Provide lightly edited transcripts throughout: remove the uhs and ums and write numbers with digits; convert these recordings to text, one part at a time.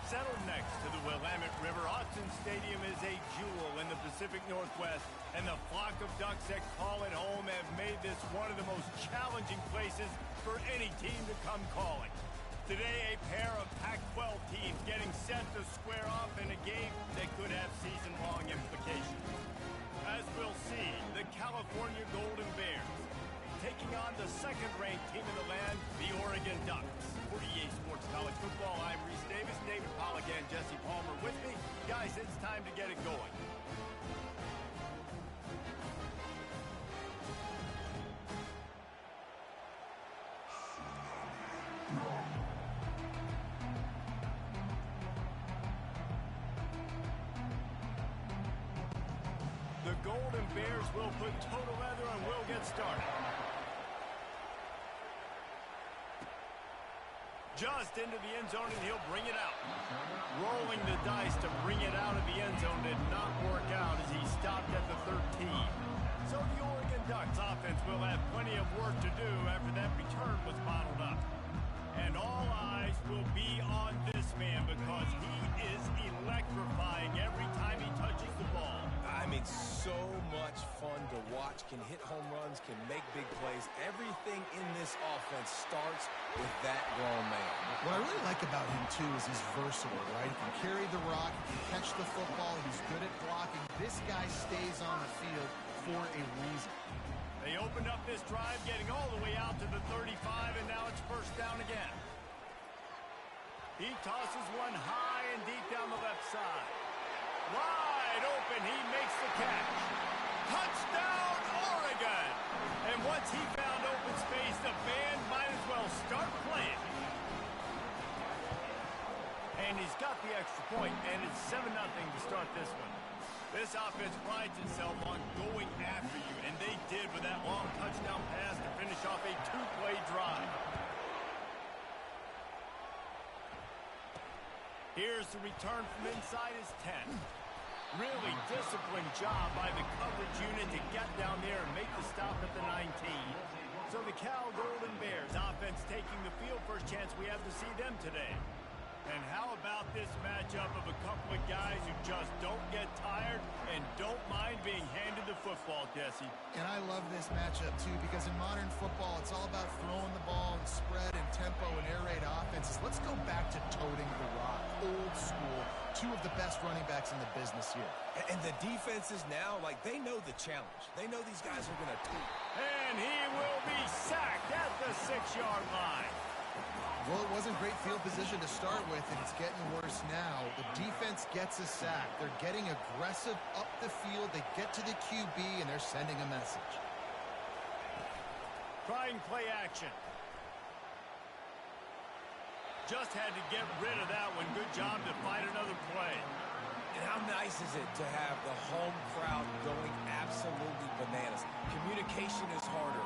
Settled next to the Willamette River, Austin Stadium is a jewel in the Pacific Northwest, and the flock of Ducks that call it home have made this one of the most challenging places for any team to come calling. Today, a pair of Pac-12 teams getting set to square off in a game that could have season-long implications. As we'll see, the California Golden Bears taking on the second-ranked team in the land, the Oregon Ducks. For EA Sports College Football, I'm Reese Davis, David Pollack, and Jesse Palmer with me. Guys, it's time to get it going. The Golden Bears will put total leather and we'll get started. Just into the end zone, and he'll bring it out. Rolling the dice to bring it out of the end zone did not work out as he stopped at the 13. So the Oregon Ducks offense will have plenty of work to do after that return was bottled up. And all eyes will be on this man because he is electrifying every time he touches the ball. I mean, so much fun to watch. Can hit home runs, can make big plays. Everything in this offense starts with that grown man. What I really like about him, too, is he's versatile, right? He can carry the rock, he can catch the football, he's good at blocking. This guy stays on the field for a reason. They opened up this drive, getting all the way out to the 35, and now it's first down again. He tosses one high and deep down the left side. Wide open, he makes the catch. Touchdown, Oregon! And once he found open space, the band might as well start playing. And he's got the extra point, and it's 7-0 to start this one. This offense prides itself on going after you, and they did with that long touchdown pass to finish off a two-play drive. Here's the return from inside his 10. Really disciplined job by the coverage unit to get down there and make the stop at the 19. So the Cal Golden Bears offense taking the field, first chance we have to see them today. And how about this matchup of a couple of guys who just don't get tired and don't mind being handed the football, Jesse? And I love this matchup, too, because in modern football, it's all about throwing the ball and spread and tempo and air raid offenses. Let's go back to toting the rock, old school, two of the best running backs in the business here. And the defenses now, like, they know the challenge. They know these guys are going to tweak. And he will be sacked at the 6-yard line. Well, it wasn't great field position to start with, and it's getting worse now. The defense gets a sack. They're getting aggressive up the field. They get to the QB, and they're sending a message. Trying play action. Just had to get rid of that one. Good job to fight another play. And how nice is it to have the home crowd going absolutely bananas? Communication is harder.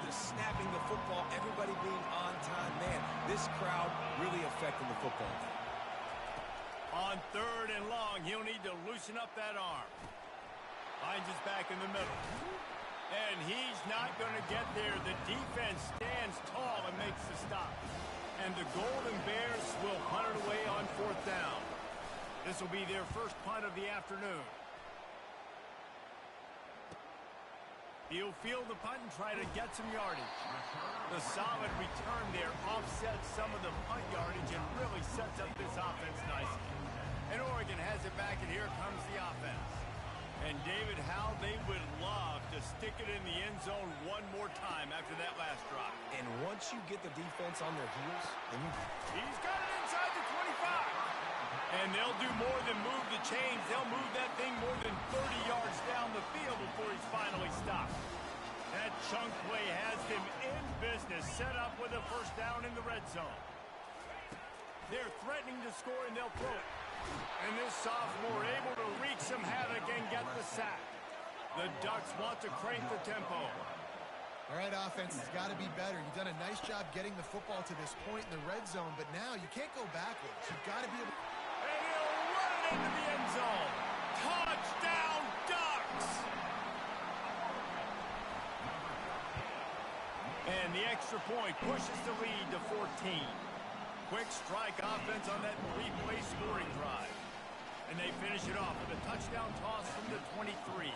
The snapping the football, everybody being on time. Man, this crowd really affecting the football game. On 3rd and long, he'll need to loosen up that arm. Finds his back in the middle. And he's not going to get there. The defense stands tall and makes the stop. And the Golden Bears will punt it away on 4th down. This will be their first punt of the afternoon. He'll field the punt and try to get some yardage. The solid return there offsets some of the punt yardage and really sets up this offense nicely. And Oregon has it back, and here comes the offense. And David, how they would love to stick it in the end zone one more time after that last drop. And once you get the defense on their heels, then he's got it inside the 25. And they'll do more than move the chains. They'll move that thing more than 30 yards down the field before he's finally stopped. That chunk play has him in business, set up with a first down in the red zone. They're threatening to score, and they'll throw it. And this sophomore able to wreak some havoc and get the sack. The Ducks want to crank the tempo. All right, offense has got to be better. You've done a nice job getting the football to this point in the red zone, but now you can't go backwards. You've got to be able to... And he'll run it into the end zone. Touchdown, Ducks! And the extra point pushes the lead to 14. Quick strike offense on that three-play scoring drive. And they finish it off with a touchdown toss from the 23.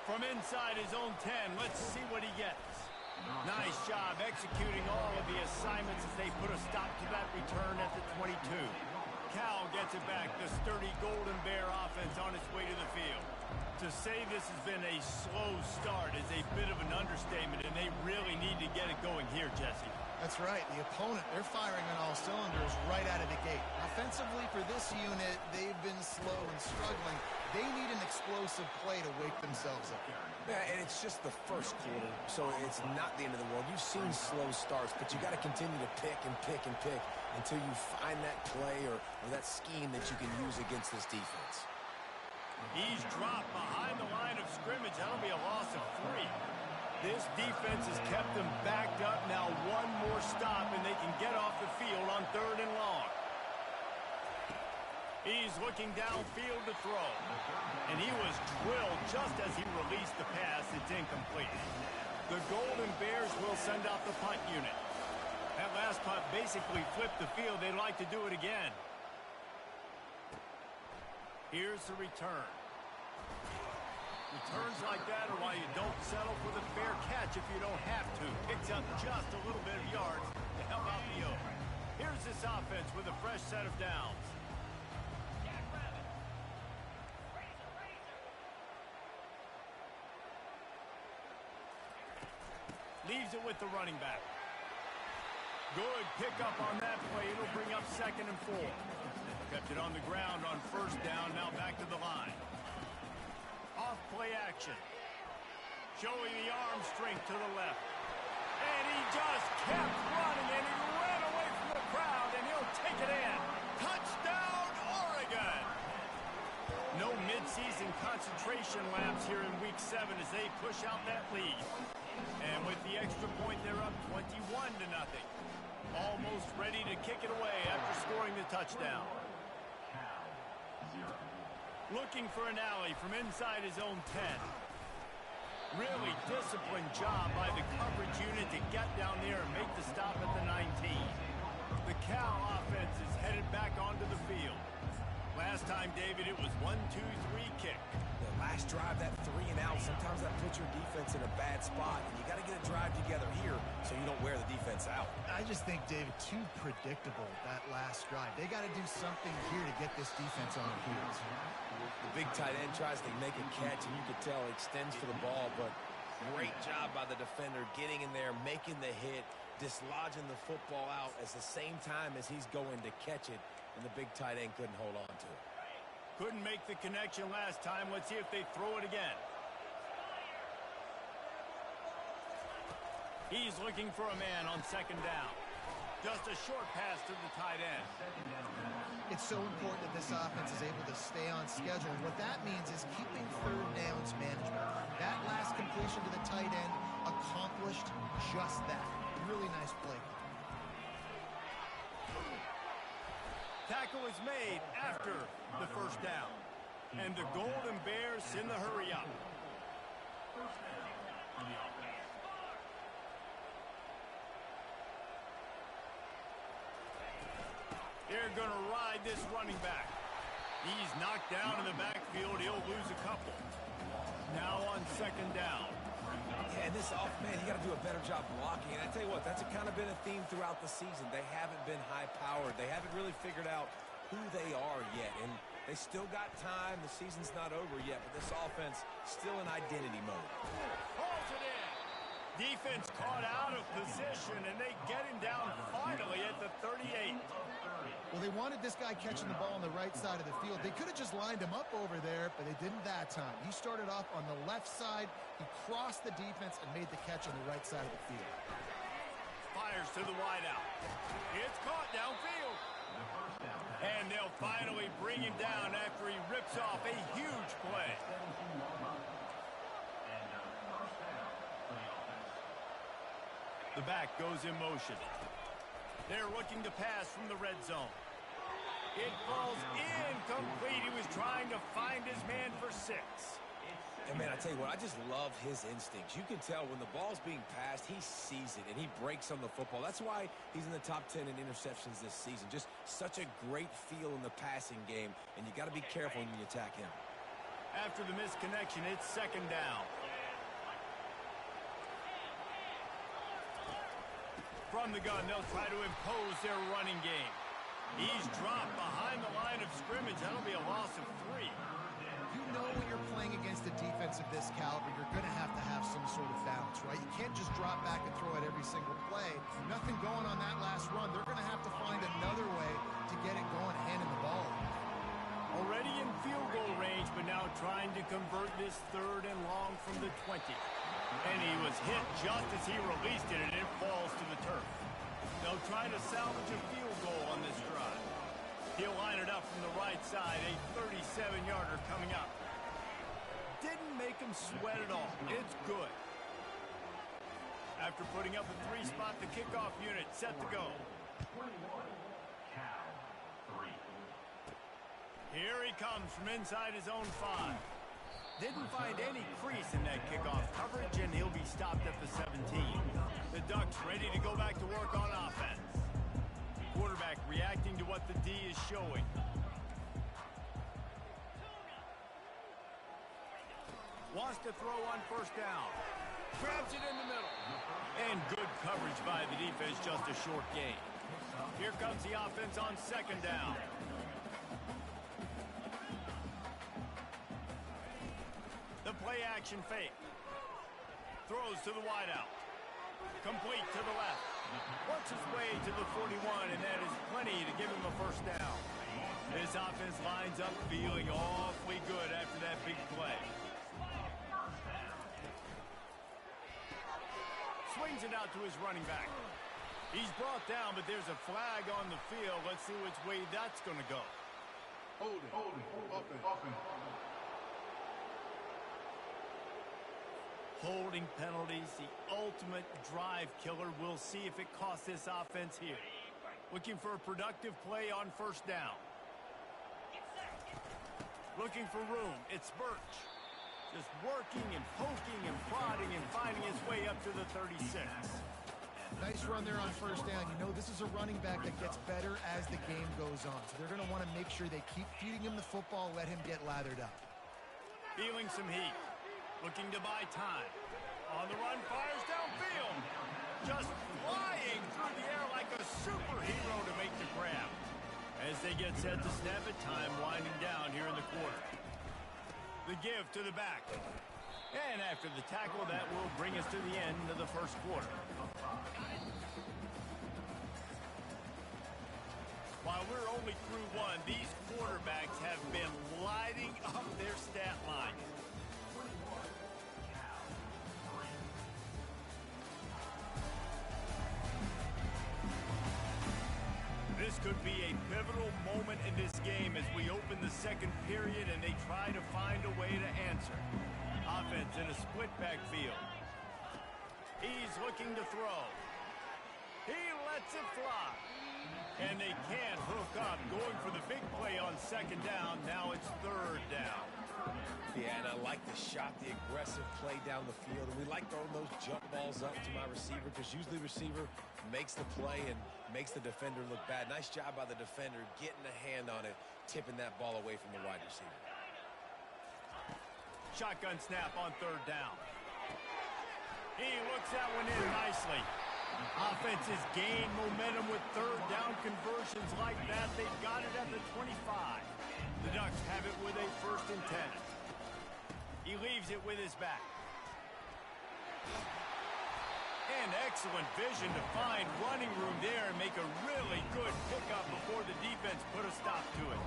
From inside his own 10, let's see what he gets. Nice job executing all of the assignments as they put a stop to that return at the 22. Cal gets it back. The sturdy Golden Bear offense on its way to the field. To say this has been a slow start is a bit of an understatement, and they really need to get it going here, Jesse. That's right. The opponent, they're firing on all cylinders right out of the gate. Offensively for this unit, they've been slow and struggling. They need an explosive play to wake themselves up. Yeah, and it's just the first quarter, so it's not the end of the world. You've seen slow starts, but you got to continue to pick and pick and pick until you find that play or that scheme that you can use against this defense. He's dropped behind the line of scrimmage. That'll be a loss of 3. This defense has kept them backed up. Now one more stop, and they can get off the field on 3rd and long. He's looking downfield to throw. And he was drilled just as he released the pass. It's incomplete. The Golden Bears will send out the punt unit. That last punt basically flipped the field. They'd like to do it again. Here's the return. Returns like that are why you don't settle for the fair catch if you don't have to. Picks up just a little bit of yards to help out the O. Here's this offense with a fresh set of downs. Leaves it with the running back. Good pickup on that play. It'll bring up 2nd and 4. Kept it on the ground on 1st down. Now back to the line. Off play action. Showing the arm strength to the left. And he just kept running, and he ran away from the crowd, and he'll take it in. Touchdown, Oregon! No midseason concentration laps here in Week 7 as they push out that lead. And with the extra point, they're up 21-0. Almost ready to kick it away after scoring the touchdown. Looking for an alley from inside his own 10. Really disciplined job by the coverage unit to get down there and make the stop at the 19. The Cal offense is headed back onto the field. Last time, David, it was 1-2-3 kick. The last drive, that 3 and out, sometimes that puts your defense in a bad spot, and you got to get a drive together here so you don't wear the defense out. I just think, David, too predictable, that last drive. They got to do something here to get this defense on their heels. The big tight end tries to make a catch, and you can tell he extends for the ball, but great job by the defender getting in there, making the hit, dislodging the football out at the same time as he's going to catch it, and the big tight end couldn't hold on to it. Couldn't make the connection last time. Let's see if they throw it again. He's looking for a man on 2nd down. Just a short pass to the tight end. It's so important that this offense is able to stay on schedule. What that means is keeping 3rd downs management. That last completion to the tight end accomplished just that. Really nice play. Tackle is made after the 1st down. And the Golden Bears in the hurry up. They're going to ride this running back. He's knocked down in the backfield. He'll lose a couple. Now on 2nd down. Yeah, and this man, you got to do a better job blocking. And I tell you what, that's kind of been a theme throughout the season. They haven't been high-powered. They haven't really figured out who they are yet. And they still got time. The season's not over yet, but this offense still in identity mode. Pulls it in. Defense caught out of position, and they get him down finally at the 38. Well, they wanted this guy catching the ball on the right side of the field. They could have just lined him up over there, but they didn't that time. He started off on the left side. He crossed the defense and made the catch on the right side of the field. Fires to the wideout. It's caught downfield. And they'll finally bring him down after he rips off a huge play. The back goes in motion. They're looking to pass from the red zone. It falls incomplete. He was trying to find his man for 6. And, man, I tell you what, I just love his instincts. You can tell when the ball's being passed, he sees it, and he breaks on the football. That's why he's in the top 10 in interceptions this season. Just such a great feel in the passing game, and you got to be careful when you attack him. After the missed connection, it's second down. From the gun, they'll try to impose their running game. He's dropped behind the line of scrimmage. That'll be a loss of 3. You know when you're playing against a defense of this caliber, you're going to have some sort of balance, right? You can't just drop back and throw it every single play. Nothing going on that last run. They're going to have to find another way to get it going, handing the ball. Already in field goal range, but now trying to convert this 3rd and long from the 20. And he was hit just as he released it, and it falls to the turf. They'll try to salvage a field goal on this drive. He'll line it up from the right side, a 37-yarder coming up. Didn't make him sweat at all. It's good. After putting up a 3-spot, the kickoff unit set to go. 21, Cal 3. Here he comes from inside his own 5. Didn't find any crease in that kickoff coverage, and he'll be stopped at the 17. The Ducks ready to go back to work on offense. Quarterback reacting to what the D is showing. Wants to throw on first down. Grabs it in the middle. And good coverage by the defense, just a short gain. Here comes the offense on second down. The play action fake. Throws to the wideout. Complete to the left. Works his way to the 41, and that is plenty to give him a first down. This offense lines up feeling awfully good after that big play. Swings it out to his running back. He's brought down, but there's a flag on the field. Let's see which way that's going to go. Hold it. Offense. Holding penalties, the ultimate drive killer. We'll see if it costs this offense here. Looking for a productive play on first down. Looking for room. It's Birch. Just working and poking and prodding and finding his way up to the 36. Nice run there on first down. You know this is a running back that gets better as the game goes on. So they're going to want to make sure they keep feeding him the football, let him get lathered up. Feeling some heat. Looking to buy time. On the run, fires downfield. Just flying through the air like a superhero to make the grab. As they get set to snap it, time winding down here in the quarter. The give to the back. And after the tackle, that will bring us to the end of the first quarter. While we're only through one, these quarterbacks have been lighting up their stat line. This could be a pivotal moment in this game as we open the second period and they try to find a way to answer. Offense in a split backfield. He's looking to throw. He lets it fly. And they can't hook up. Going for the big play on second down. Now it's third down. Yeah, and I like the shot, the aggressive play down the field. And we like throwing those jump balls up to my receiver because usually the receiver makes the play and makes the defender look bad. Nice job by the defender getting a hand on it, tipping that ball away from the wide receiver. Shotgun snap on third down. He looks that one in nicely. Offenses gain momentum with third down conversions like that. They've got it at the 25. The Ducks have it with a 1st and 10. He leaves it with his back. And excellent vision to find running room there and make a really good pickup before the defense put a stop to it.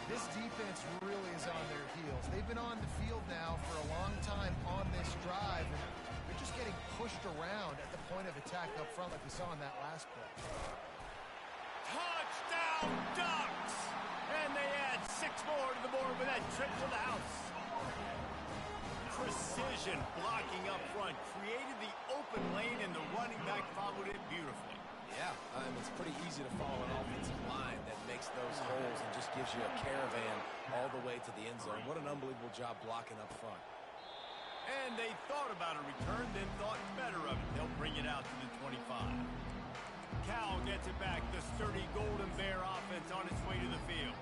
This defense really is on their heels. They've been on the field now for a long time on this drive. And they're just getting pushed around at the point of attack up front like we saw in that last play. Touchdown Ducks! And they add 6 more to the board with that trip to the house. Precision blocking up front created the open lane and the running back followed it beautifully. Yeah, it's pretty easy to follow an offensive line that makes those holes and just gives you a caravan all the way to the end zone. What an unbelievable job blocking up front. And they thought about a return, then thought better of it. They'll bring it out to the 25. Cal gets it back. The sturdy Golden Bear offense on its way to the field.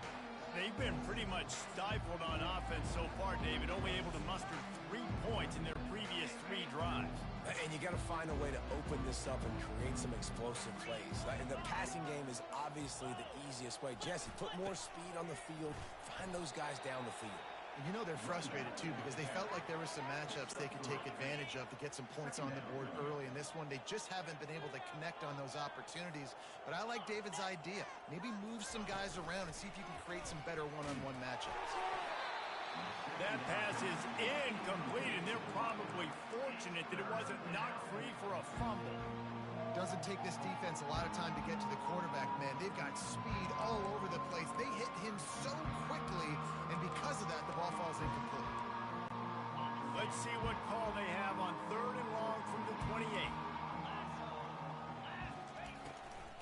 They've been pretty much stifled on offense so far, David, only able to muster 3 points in their previous 3 drives. And you got to find a way to open this up and create some explosive plays. And the passing game is obviously the easiest way. Jesse, put more speed on the field. Find those guys down the field. And you know they're frustrated, too, because they felt like there were some matchups they could take advantage of to get some points on the board early. In this one, they just haven't been able to connect on those opportunities. But I like David's idea. Maybe move some guys around and see if you can create some better one-on-one matchups. That pass is incomplete, and they're probably fortunate that it wasn't knocked free for a fumble. Doesn't take this defense a lot of time to get to the quarterback, man. They've got speed all over the place. They hit him so quickly, and because of that, the ball falls incomplete. Let's see what call they have on 3rd and long from the 28.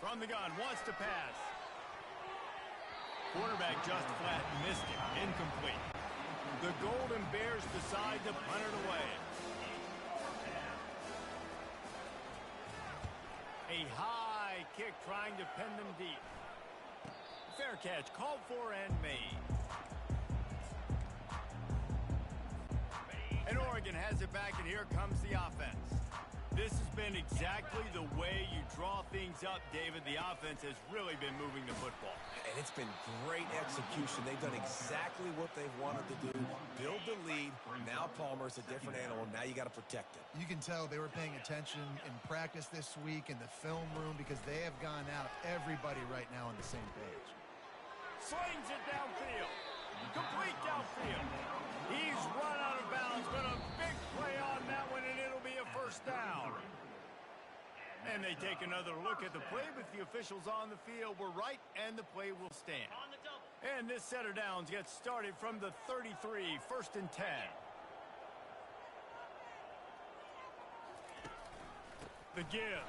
From the gun, wants to pass. Quarterback just flat missed it. Incomplete. The Golden Bears decide to punt it away. A high kick trying to pin them deep. Fair catch called for and made. And Oregon has it back, and here comes the offense. This has been exactly the way you draw things up, David. The offense has really been moving the football. And it's been great execution. They've done exactly what they've wanted to do. Build the lead. Now Palmer's a different animal. Now you got to protect it. You can tell they were paying attention in practice this week in the film room because they have gone out, everybody right now on the same page. Slings it downfield. Complete downfield. He's run out of bounds, but a big play on that one, and it'll be a first down. And they take another look at the play, but the officials on the field were right, and the play will stand. And this set of downs gets started from the 33, 1st and 10. The give.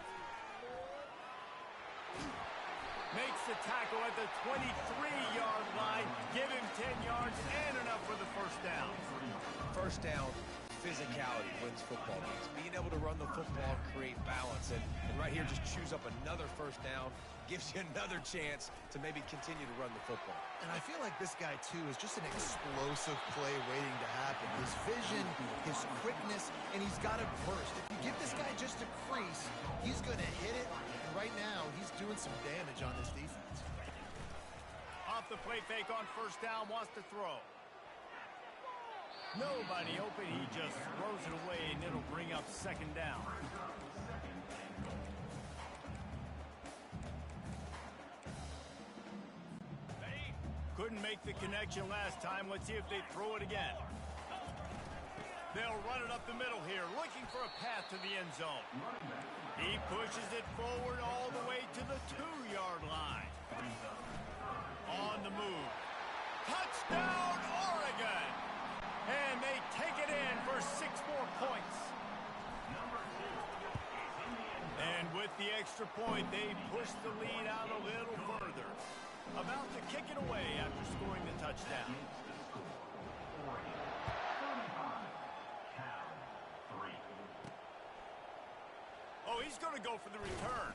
Makes the tackle at the 23-yard line. Give him 10 yards and enough for the first down. First down, physicality wins football games. Being able to run the football, create balance. And right here, just choose up another first down. Gives you another chance to maybe continue to run the football. And I feel like this guy, too, is just an explosive play waiting to happen. His vision, his quickness, and he's got a burst. If you give this guy just a crease, he's going to hit it. And right now, he's doing some damage on this defense. Off the play fake on first down, wants to throw. Nobody open, he just throws it away, and it'll bring up 2nd down. Couldn't make the connection last time. Let's see if they throw it again. They'll run it up the middle here, looking for a path to the end zone. He pushes it forward all the way to the 2-yard line. On the move. Touchdown, Oregon! And they take it in for 6 more points. And with the extra point, they push the lead out a little further. About to kick it away after scoring the touchdown. Oh, he's going to go for the return.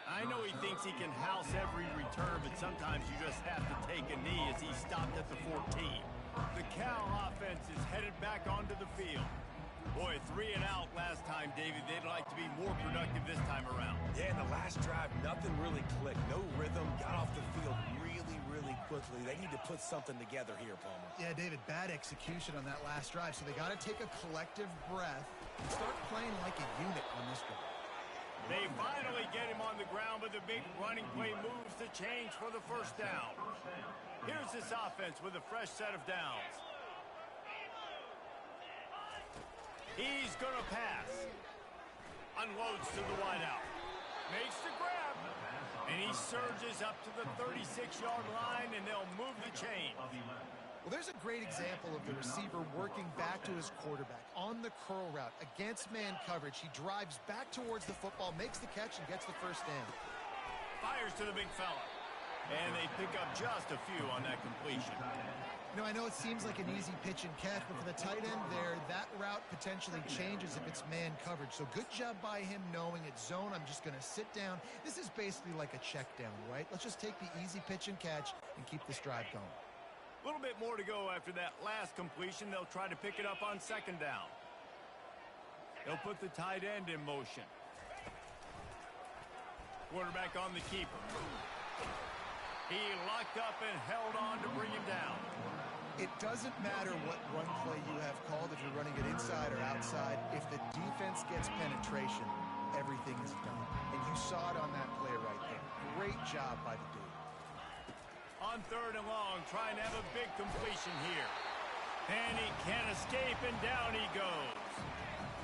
I know he thinks he can house every return, but sometimes you just have to take a knee as he stopped at the 14. The Cal offense is headed back onto the field. Boy, 3 and out last time, David. They'd like to be more productive this time around. Yeah, in the last drive, nothing really clicked. No rhythm, got off the field really, really quickly. They need to put something together here, Palmer. Yeah, David, bad execution on that last drive, so they got to take a collective breath and start playing like a unit on this drive. They finally get him on the ground, but the big running play moves the change for the first down. Here's this offense with a fresh set of downs. He's going to pass. Unloads to the wideout. Makes the grab. And he surges up to the 36-yard line, and they'll move the chain. Well, there's a great example of the receiver working back to his quarterback on the curl route against man coverage. He drives back towards the football, makes the catch, and gets the first down. Fires to the big fella. And they pick up just a few on that completion. You know, I know it seems like an easy pitch and catch, but for the tight end there, that route potentially changes if it's man coverage. So good job by him knowing it's zone. I'm just going to sit down. This is basically like a check down, right? Let's just take the easy pitch and catch and keep this drive going. A little bit more to go after that last completion. They'll try to pick it up on second down. They'll put the tight end in motion. Quarterback on the keeper. He locked up and held on to bring him down. It doesn't matter what run play you have called, if you're running it inside or outside. If the defense gets penetration, everything is done. And you saw it on that play right there. Great job by the dude. On third and long, trying to have a big completion here. And he can't escape, and down he goes.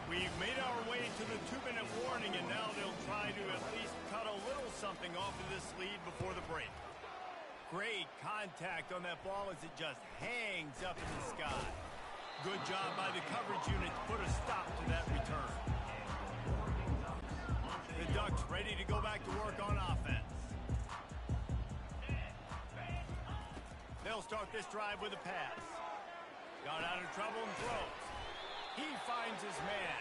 We've made our way to the 2-minute warning, and now they'll try to at least cut a little something off of this lead before the break. Great contact on that ball as it just hangs up in the sky. Good job by the coverage unit to put a stop to that return. The Ducks ready to go back to work on offense. They'll start this drive with a pass. Got out of trouble and throws. He finds his man.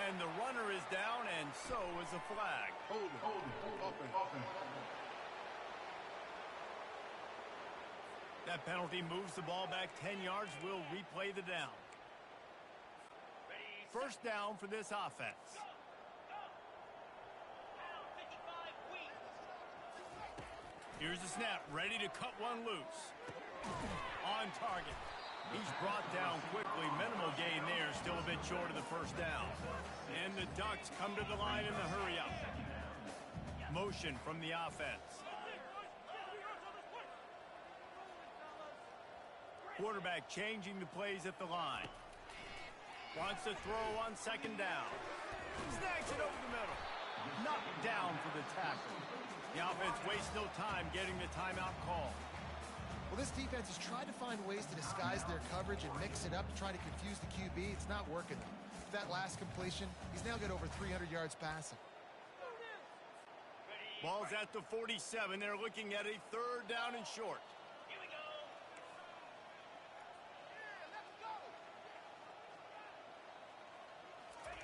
And the runner is down, and so is a flag. Hold it, offense. That penalty moves the ball back 10 yards. We'll replay the down. First down for this offense. Here's the snap, ready to cut one loose. On target. He's brought down quickly. Minimal gain there, still a bit short of the first down. And the Ducks come to the line in the hurry-up. Motion from the offense. Quarterback changing the plays at the line. Wants to throw on second down. Snags it over the middle. Knocked down for the tackle. The offense wastes no time getting the timeout call. Well, this defense has tried to find ways to disguise their coverage and mix it up to try to confuse the QB. It's not working. That last completion, he's now got over 300 yards passing. Ball's at the 47. They're looking at a third down and short.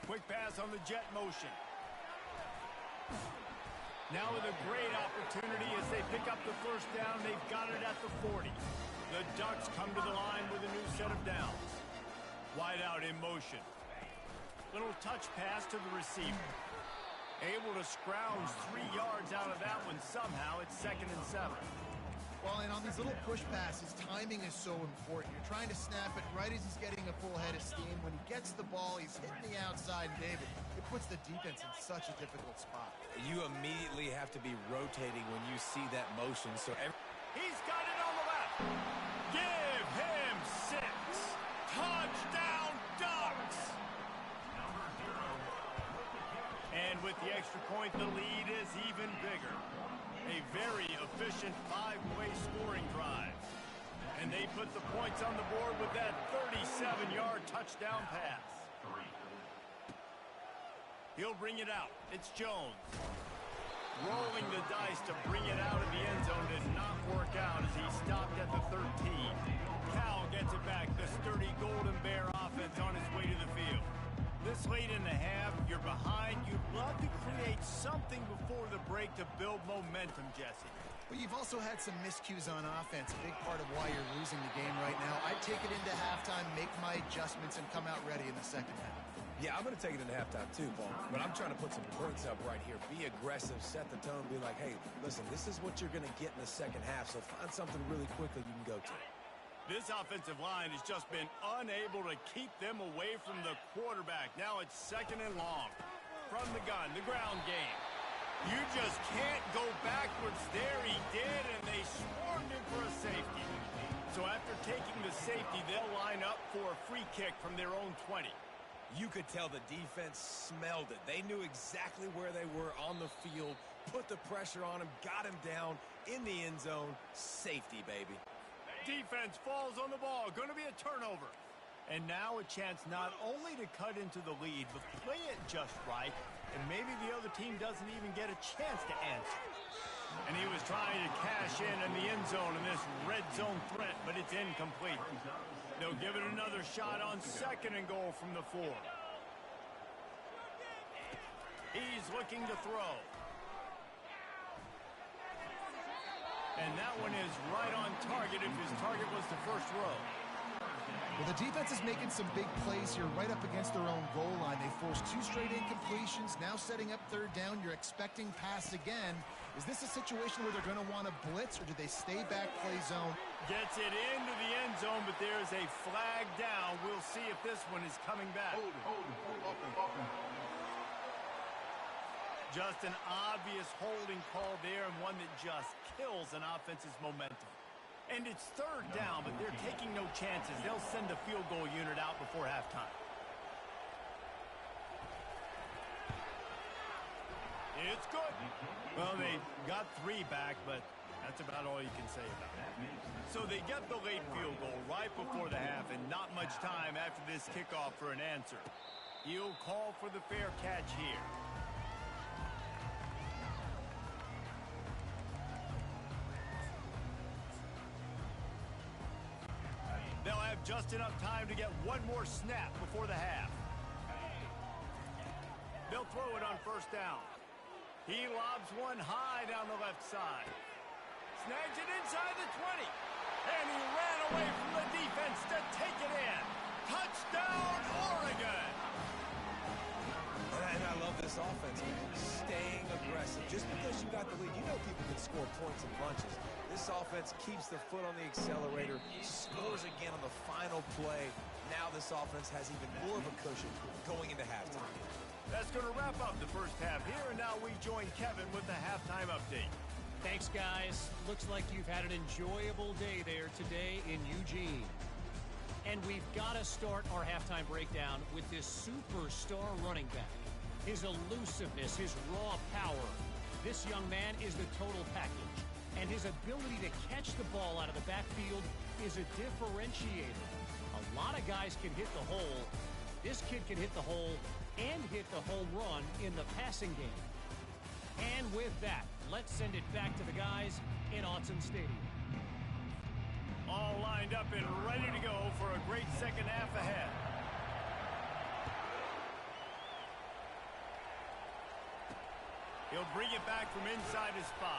Quick pass on the jet motion. Now with a great opportunity as they pick up the first down. They've got it at the 40. The Ducks come to the line with a new set of downs. Wide out in motion. Little touch pass to the receiver. Able to scrounge 3 yards out of that one somehow. It's 2nd and 7. Well, and on these little push passes, timing is so important. You're trying to snap it right as he's getting a full head of steam. When he gets the ball, he's hitting the outside, David. It puts the defense in such a difficult spot. You immediately have to be rotating when you see that motion. So he's got it on the left. Give him 6. Touchdown, Ducks! And with the extra point, the lead is even bigger. A very efficient 5-way scoring drive. And they put the points on the board with that 37-yard touchdown pass. He'll bring it out. It's Jones. Rolling the dice to bring it out of the end zone did not work out as he stopped at the 13. Cal gets it back. The sturdy Golden Bear offense on its way to the field. This late in the half, you're behind. You'd love to create something before the break to build momentum, Jesse. But you've also had some miscues on offense, a big part of why you're losing the game right now. I'd take it into halftime, make my adjustments, and come out ready in the second half. Yeah, I'm going to take it into halftime too, Paul. But I'm trying to put some points up right here. Be aggressive, set the tone, be like, hey, listen, this is what you're going to get in the second half, so find something really quickly you can go to. This offensive line has just been unable to keep them away from the quarterback. Now it's 2nd and long. From the gun, the ground game. You just can't go backwards there. He did, and they swarmed him for a safety. So after taking the safety, they'll line up for a free kick from their own 20. You could tell the defense smelled it. They knew exactly where they were on the field, put the pressure on him, got him down in the end zone. Safety, baby. Defense falls on the ball. Going to be a turnover. And now a chance not only to cut into the lead, but play it just right. And maybe the other team doesn't even get a chance to answer. And he was trying to cash in the end zone in this red zone threat, but it's incomplete. They'll give it another shot on 2nd and goal from the 4. He's looking to throw. And that one is right on target if his target was the first row. Well, the defense is making some big plays here right up against their own goal line. They forced 2 straight incompletions, now setting up 3rd down. You're expecting pass again. Is this a situation where they're going to want to blitz, or do they stay back, play zone? Gets it into the end zone, but there's a flag down. We'll see if this one is coming back. Just an obvious holding call there, and one that just kills an offense's momentum. And it's 3rd down, but they're taking no chances. They'll send the field goal unit out before halftime. It's good. Well, they got 3 back, but that's about all you can say about that. So they get the late field goal right before the half, and not much time after this kickoff for an answer. He'll call for the fair catch here. They'll have just enough time to get one more snap before the half. They'll throw it on 1st down. He lobs one high down the left side. Snags it inside the 20. And he ran away from the defense to take it in. Touchdown, Oregon! And I love this offense, man. Staying aggressive. Just because you got the lead, you know people can score points in bunches. This offense keeps the foot on the accelerator, scores again on the final play. Now this offense has even more of a cushion going into halftime. That's going to wrap up the first half here, and now we join Kevin with the halftime update. Thanks, guys. Looks like you've had an enjoyable day there today in Eugene. And we've got to start our halftime breakdown with this superstar running back. His elusiveness, his raw power. This young man is the total package. And his ability to catch the ball out of the backfield is a differentiator. A lot of guys can hit the hole. This kid can hit the hole and hit the home run in the passing game. And with that, let's send it back to the guys in Autzen Stadium. All lined up and ready to go for a great second half ahead. He'll bring it back from inside his 5.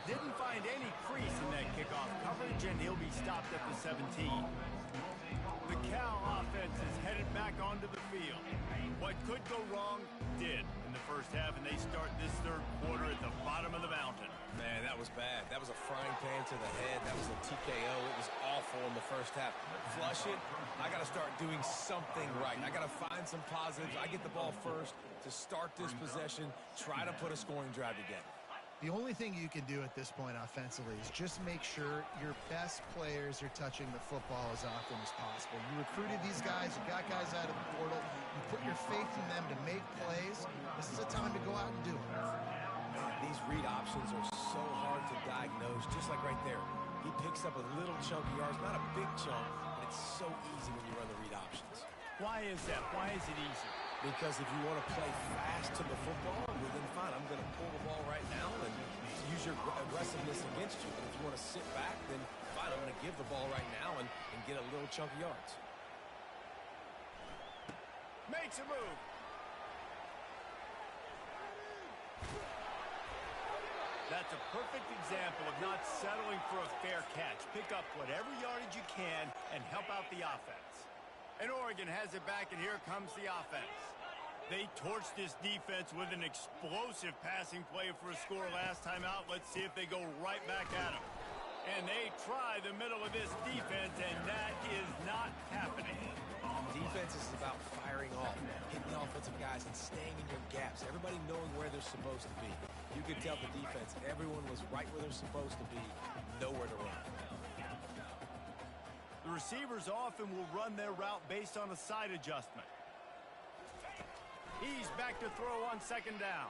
Didn't find any crease in that kickoff coverage, and he'll be stopped at the 17. The Cal offense is headed back onto the field. What could go wrong did in the first half, and they start this 3rd quarter at the bottom of the mountain. Man, that was bad. That was a frying pan to the head. That was a TKO. It was awful in the first half. Flush it. I got to start doing something right. I got to find some positives. I get the ball first to start this possession, try to put a scoring drive together. The only thing you can do at this point offensively is just make sure your best players are touching the football as often as possible. You recruited these guys, you got guys out of the portal, you put your faith in them to make plays. This is a time to go out and do it. These read options are so hard to diagnose, just like right there. He picks up a little chunk of yards, not a big chunk, but it's so easy when you run the read options. Why is that? Why is it easy? Because if you want to play fast to the football, well, then fine, I'm going to pull the ball right now and use your aggressiveness against you. But if you want to sit back, then fine, I'm going to give the ball right now and get a little chunk of yards. Makes a move. That's a perfect example of not settling for a fair catch. Pick up whatever yardage you can and help out the offense. And Oregon has it back, and here comes the offense. They torched this defense with an explosive passing play for a score last time out. Let's see if they go right back at them. And they try the middle of this defense, and that is not happening. Defense is about firing off, hitting the offensive guys and staying in your gaps. Everybody knowing where they're supposed to be. You could tell the defense, everyone was right where they're supposed to be, nowhere to run. The receivers often will run their route based on a side adjustment. He's back to throw on 2nd down.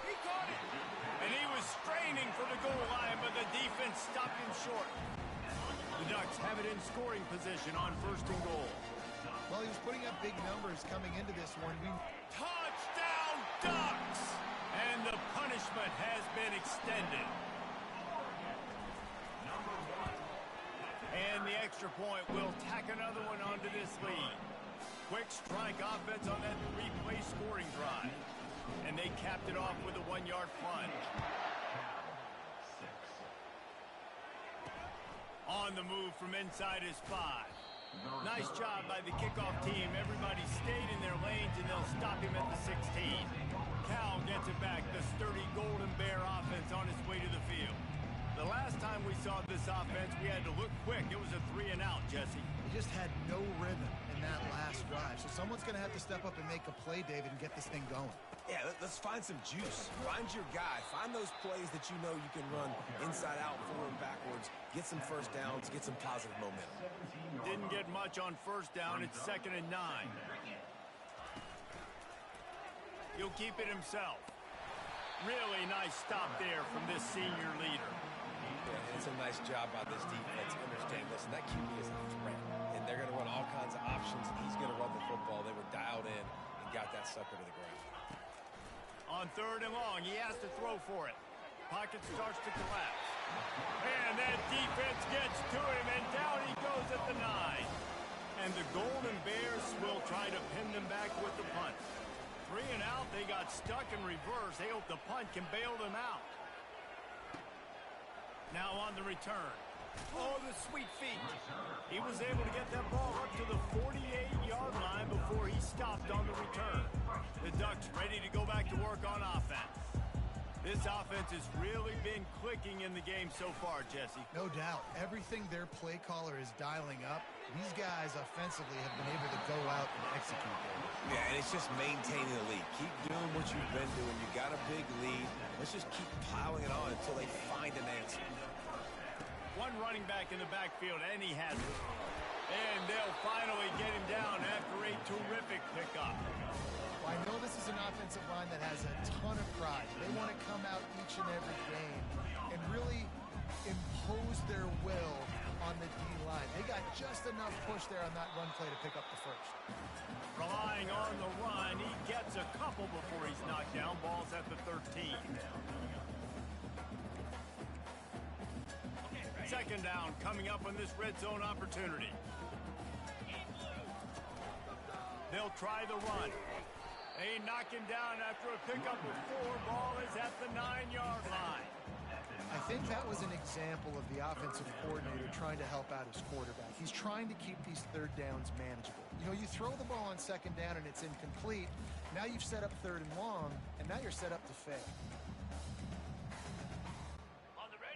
He caught it! And he was straining for the goal line, but the defense stopped him short. The Ducks have it in scoring position on 1st and goal. Well, he was putting up big numbers coming into this one. Touchdown, Ducks! And the punishment has been extended. And the extra point will tack another one onto this lead. Quick strike offense on that three-play scoring drive. And they capped it off with a one-yard plunge. On the move from inside his 5. Nice job by the kickoff team. Everybody stayed in their lanes, and they'll stop him at the 16. Cal gets it back. The sturdy Golden Bear offense on its way to the field. The last time we saw this offense, we had to look quick. It was a 3-and-out, Jesse. He just had no rhythm in that last drive. So someone's going to have to step up and make a play, David, and get this thing going. Yeah, let's find some juice. Find your guy. Find those plays that you know you can run inside out, forward, backwards. Get some first downs. Get some positive momentum. Didn't get much on first down. It's 2nd and 9. He'll keep it himself. Really nice stop there from this senior leader. Yeah, it's a nice job by this defense. Understand, listen, that QB is a threat. And they're going to run all kinds of options, and he's going to run the football. They were dialed in and got that sucker to the ground. On 3rd and long, he has to throw for it. Pocket starts to collapse. And that defense gets to him, and down he goes at the 9. And the Golden Bears will try to pin them back with the punt. 3-and-out, they got stuck in reverse. They hope the punt can bail them out. Now on the return. Oh, the sweet feet. He was able to get that ball up to the 48-yard line before he stopped on the return. The Ducks ready to go back to work on offense. This offense has really been clicking in the game so far, Jesse. No doubt. Everything their play caller is dialing up, these guys offensively have been able to go out and execute there. Yeah, and it's just maintaining the lead. Keep doing what you've been doing. You got a big lead. Let's just keep piling it on until they find an answer. One running back in the backfield, and he has it. And they'll finally get him down after a terrific pickup. Well, I know this is an offensive line that has a ton of pride. They want to come out each and every game and really impose their will on the D-line. They got just enough push there on that run play to pick up the first. Relying on the run, he gets a couple before he's knocked down. Ball's at the 13. 2nd down coming up on this red zone opportunity. They'll try the run. They knock him down after a pickup of 4. Ball is at the 9-yard line. I think that was an example of the offensive coordinator trying to help out his quarterback. He's trying to keep these 3rd downs manageable. You know, you throw the ball on 2nd down and it's incomplete. Now you've set up 3rd and long, and now you're set up to fail.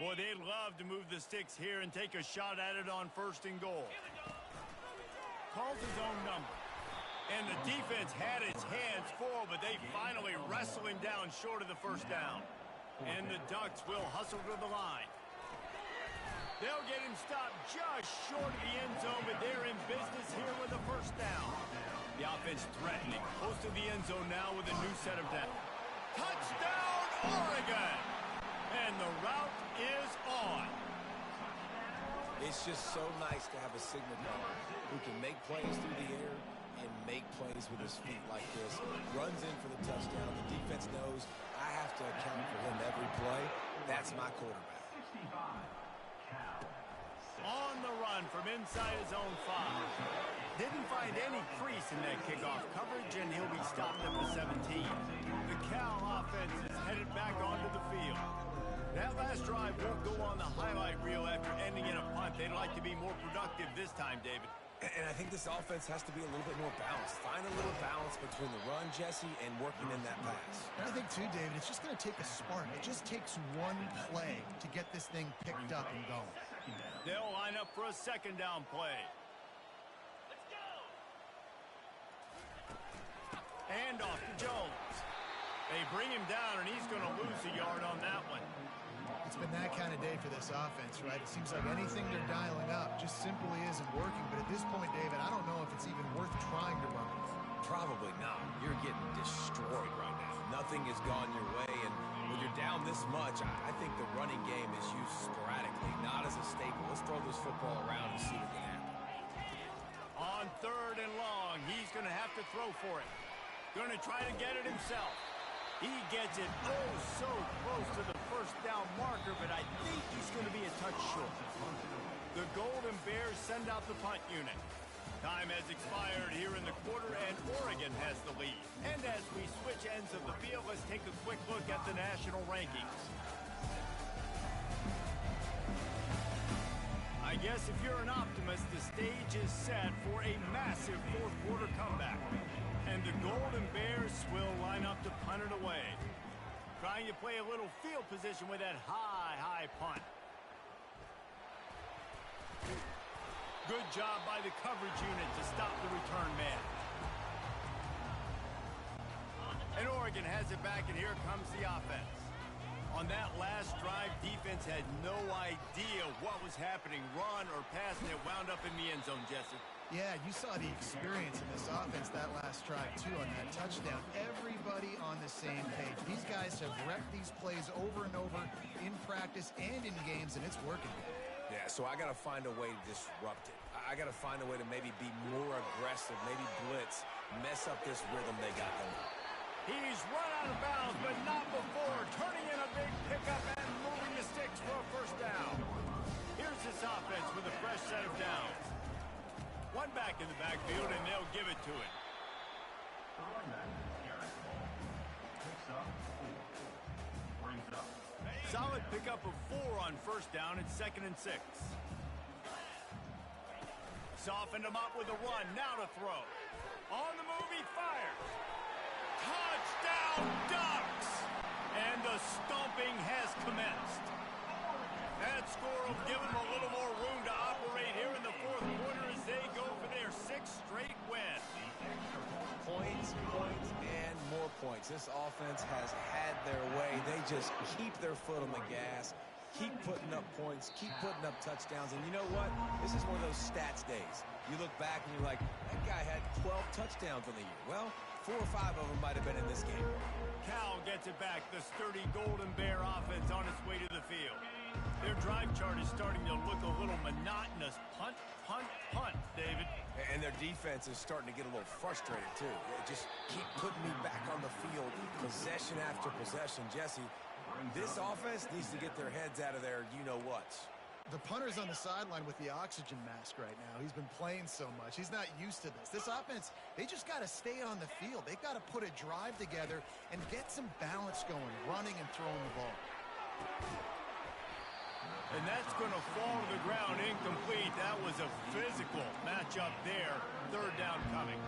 Boy, they'd love to move the sticks here and take a shot at it on 1st and goal. Calls his own number. And the defense had its hands full, but they finally wrestle him down short of the 1st down. And the Ducks will hustle to the line. They'll get him stopped just short of the end zone, but they're in business here with the 1st down. The offense threatening, close to the end zone now with a new set of downs. Touchdown, Oregon! And the route is on. It's just so nice to have a signal guard who can make plays through the air and make plays with his feet like this. Runs in for the touchdown. The defense knows I have to account for him every play. That's my quarterback. On the run from inside his own 5. Didn't find any crease in that kickoff coverage, and he'll be stopped at the 17. The Cal offense is headed back onto the field. That last drive won't go on the highlight reel after ending in a punt. They'd like to be more productive this time, David. And I think this offense has to be a little bit more balanced. Find a little balance between the run, Jesse, and working in that pass. And I think, too, David, it's just going to take a spark. It just takes one play to get this thing picked up and going. They'll line up for a 2nd down play. Hand off to Jones. They bring him down, and he's going to lose a yard on that one. It's been that kind of day for this offense, right? It seems like anything they're dialing up just simply isn't working. But at this point, David, I don't know if it's even worth trying to run with. Probably not. You're getting destroyed right now. Nothing has gone your way, and when you're down this much, I think the running game is used sporadically, not as a staple. Let's throw this football around and see what can happen. On 3rd and long, he's going to have to throw for it. Going to try to get it himself. He gets it oh so close to the first down marker, but I think he's going to be a touch short. The Golden Bears send out the punt unit. Time has expired here in the quarter, and Oregon has the lead. And as we switch ends of the field, let's take a quick look at the national rankings. I guess if you're an optimist, the stage is set for a massive fourth quarter comeback. And the Golden Bears will line up to punt it away. Trying to play a little field position with that high punt. Good job by the coverage unit to stop the return man. And Oregon has it back, and here comes the offense. On that last drive, defense had no idea what was happening. Run or pass, and it wound up in the end zone, Jesse. Yeah, you saw the experience in this offense that last drive, too, on that touchdown. Everybody on the same page. These guys have wrecked these plays over and over in practice and in games, and it's working. Yeah, so I got to find a way to disrupt it. I got to find a way to maybe be more aggressive, maybe blitz, mess up this rhythm they got going. He's run out of bounds, but not before turning in a big pickup and moving the sticks for a first down. Here's this offense with a fresh set of downs. One back in the backfield, and they'll give it to it. Solid pickup of 4 on first down and 2nd and 6. Softened him up with a run. Now to throw. On the move, he fires. Touchdown, Ducks! And the stomping has commenced. That score will give them a little more room to operate here in the fourth quarter as they go for their 6th straight win. Points, and more points. This offense has had their way. They just keep their foot on the gas, keep putting up points, keep putting up touchdowns. And you know what? This is one of those stats days. You look back and you're like, that guy had 12 touchdowns on the year. Well, 4 or 5 of them might have been in this game. Cal gets it back. The sturdy Golden Bear offense on its way to the field. Their drive chart is starting to look a little monotonous. Punt, punt, punt, David. And their defense is starting to get a little frustrated, too. They just keep putting me back on the field, possession after possession. Jesse, this offense needs to get their heads out of their you-know-whats. The punter's on the sideline with the oxygen mask right now. He's been playing so much. He's not used to this. This offense, they just got to stay on the field. They've got to put a drive together and get some balance going, running and throwing the ball. And that's going to fall to the ground incomplete. That was a physical matchup there. 3rd down coming.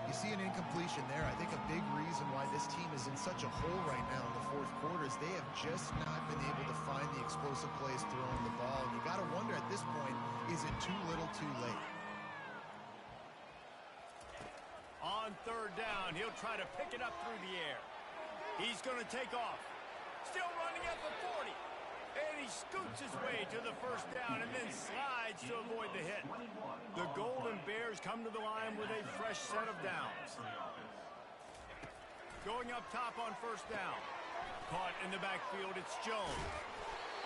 You see an incompletion there. I think a big reason why this team is in such a hole right now in the fourth quarter is they have just not been able to find the explosive plays throwing the ball. And you got to wonder at this point, is it too little too late? On 3rd down, he'll try to pick it up through the air. He's going to take off. Still running at the 40. And he scoots his way to the first down and then slides to avoid the hit. The Golden Bears come to the line with a fresh set of downs. Going up top on first down. Caught in the backfield, it's Jones.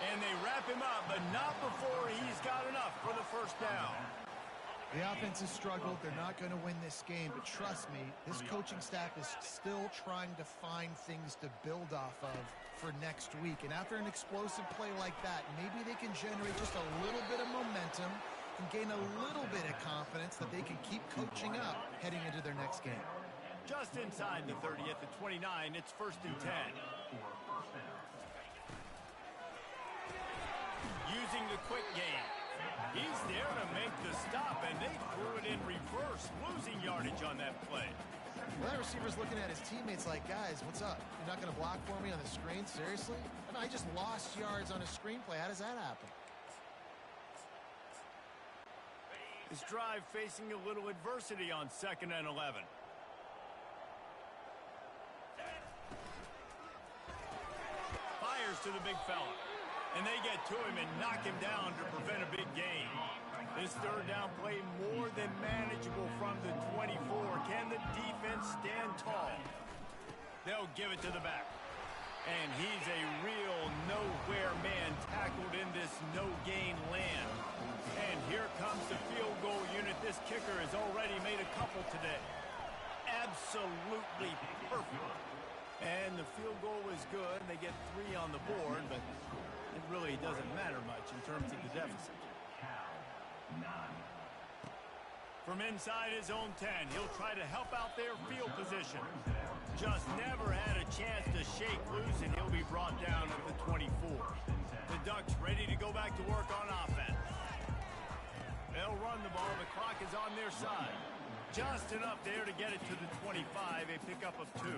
And they wrap him up, but not before he's got enough for the first down. The offense has struggled. They're not going to win this game, but trust me, this coaching staff is still trying to find things to build off of for next week. And after an explosive play like that, maybe they can generate just a little bit of momentum and gain a little bit of confidence that they can keep coaching up heading into their next game. Just inside the 30 at the 29, it's 1st and 10. Using the quick game. He's there to make the stop, and they threw it in reverse, losing yardage on that play. Well, that receiver's looking at his teammates like, guys, what's up? You're not going to block for me on the screen? Seriously? I just lost yards on a screenplay. How does that happen? This drive facing a little adversity on 2nd and 11. Fires to the big fella. And they get to him and knock him down to prevent a big gain. This 3rd down play more than manageable from the 24. Can the defense stand tall? They'll give it to the back. And he's a real nowhere man tackled in this no-gain land. And here comes the field goal unit. This kicker has already made a couple today. Absolutely perfect. And the field goal was good. They get 3 on the board, but it really doesn't matter much in terms of the deficit. From inside his own 10, he'll try to help out their field position. Just never had a chance to shake loose, and he'll be brought down at the 24. The Ducks ready to go back to work on offense. They'll run the ball. The clock is on their side. Just enough there to get it to the 25, a pickup of 2.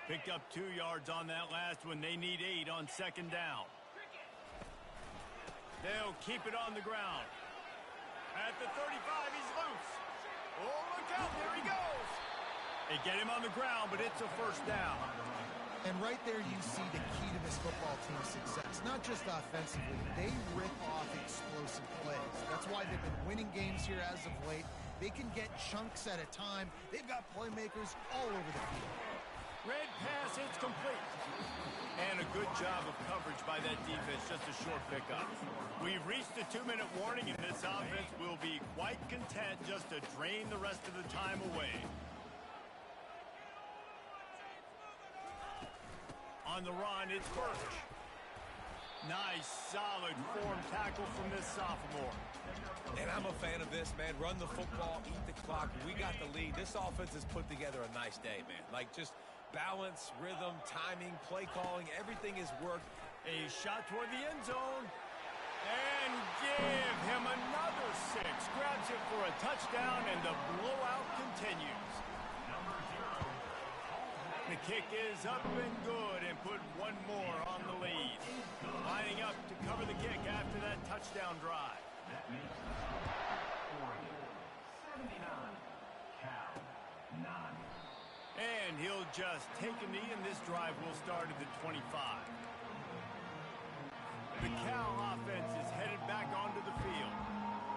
Picked up 2 yards on that last one. They need 8 on second down. They'll keep it on the ground. At the 35, he's loose. Oh, look out, there he goes. They get him on the ground, but it's a first down. And right there you see the key to this football team's success. Not just offensively, they rip off explosive plays. That's why they've been winning games here as of late. They can get chunks at a time. They've got playmakers all over the field. Red pass, it's complete. And a good job of coverage by that defense, just a short pickup. We've reached the 2-minute warning, and this offense will be quite content just to drain the rest of the time away. On the run, it's Birch. Nice, solid form tackle from this sophomore. And I'm a fan of this, man. Run the football, eat the clock. We got the lead. This offense has put together a nice day, man. Like, just balance, rhythm, timing, play calling, everything has worked. A shot toward the end zone. And give him another 6. Grabs it for a touchdown, and the blowout continues. The kick is up and good, and put 1 more on the lead. Lining up to cover the kick after that touchdown drive. And he'll just take a knee, and this drive will start at the 25. The Cal offense is headed back onto the field.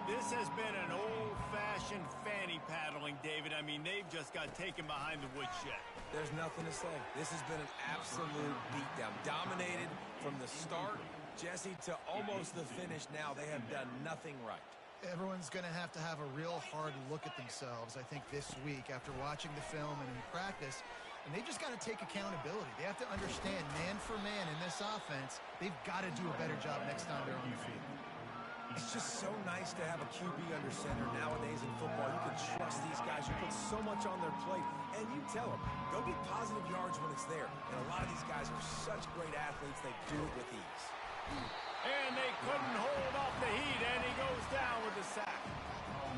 This has been an old-fashioned fanny paddling, David. I mean, they've just got taken behind the woodshed. There's nothing to say. This has been an absolute beatdown. Dominated from the start, Jesse, to almost the finish now. They have done nothing right. Everyone's going to have a real hard look at themselves, I think, this week after watching the film and in practice. And they just got to take accountability. They have to understand, man for man in this offense, they've got to do a better job next time they're on the field. It's just so nice to have a QB under center nowadays in football. You can trust these guys. You put so much on their plate. And you tell them, go get positive yards when it's there. And a lot of these guys are such great athletes, they do it with ease. And they couldn't hold off the heat, and he goes down with a sack.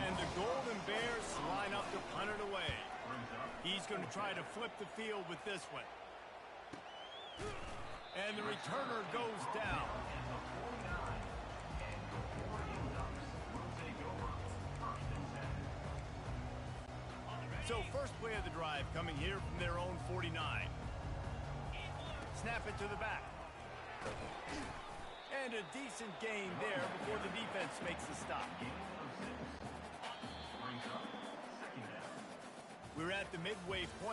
And the Golden Bears line up to punt it away. He's going to try to flip the field with this one. And the returner goes down. So first play of the drive coming here from their own 49. Snap it to the back. And a decent gain there before the defense makes the stop. We're at the midway point.